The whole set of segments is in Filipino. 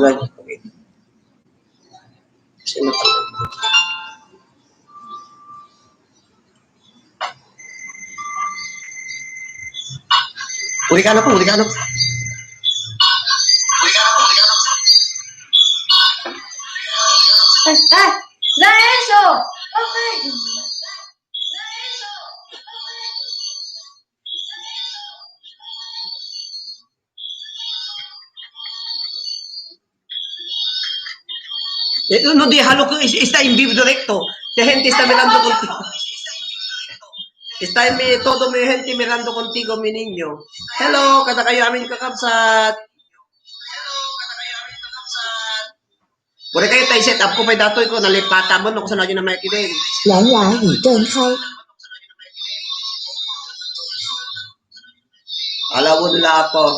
tawagan. Okay. Kasi matagal. Uli ka na po, uli ka na po. Lorenzo! Okay. No diálogo está en vivo directo. La gente está mirando contigo. Está todo mi gente mirando contigo, mi niño. Hello, kada kayo amin kakabsat. Boleh kayo tayo set up ko pa datoy ko nalipata mo no ko sa nadyo na makikinig. 蓝牙已正开。 Alawon nila po.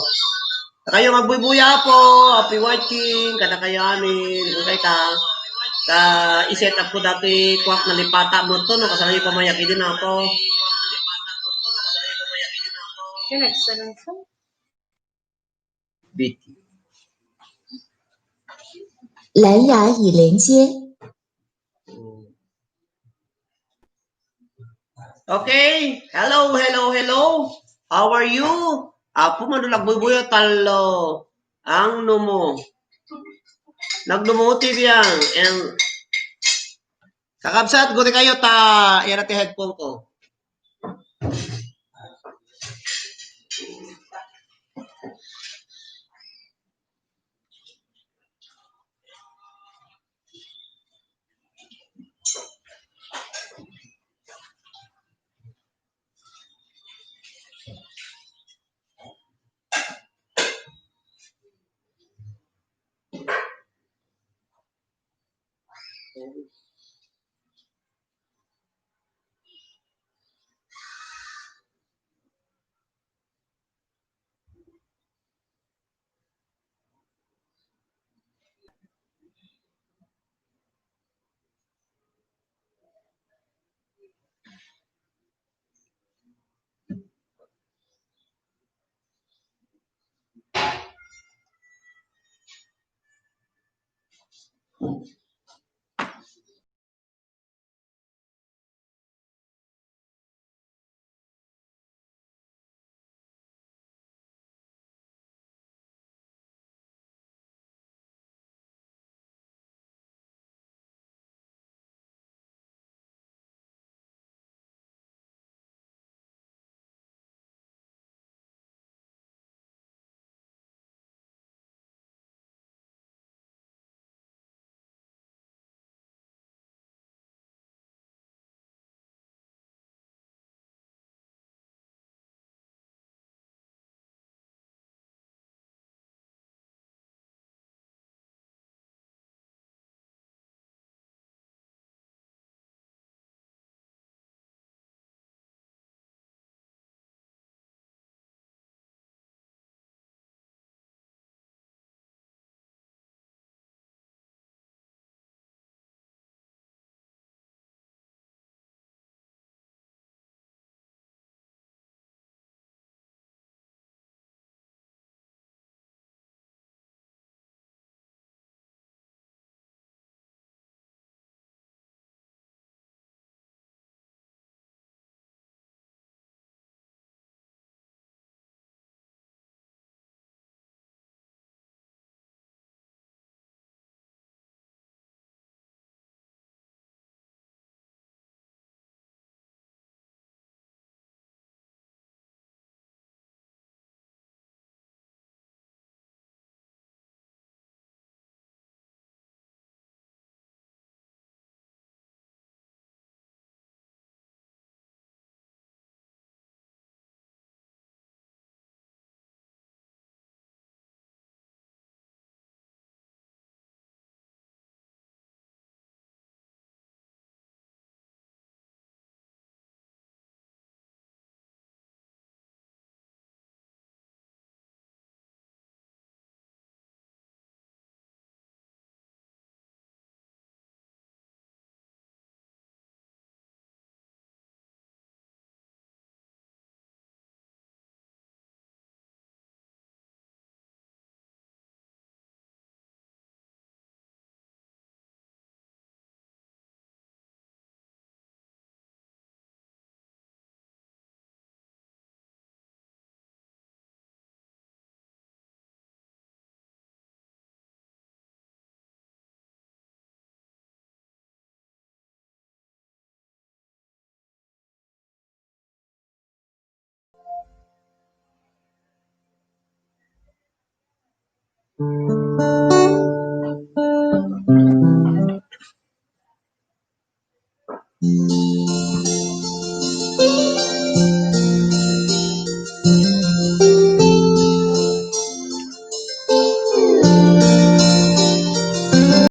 Kayo magbubuya po. Happy watching. Kada kayo amin. Okay ta i-set up ko dati kwak nalipata mo to no kasi nadyo pa mayakinig na ako. Biti. 蓝牙已连接。 Okay. Hello, hello, hello. How are you? Ako man nagbubuyo talo. Ang numo. Nagdumuti biyang. And kakabsat, guri kayo ta. Yan natin headphone ko. Hmm.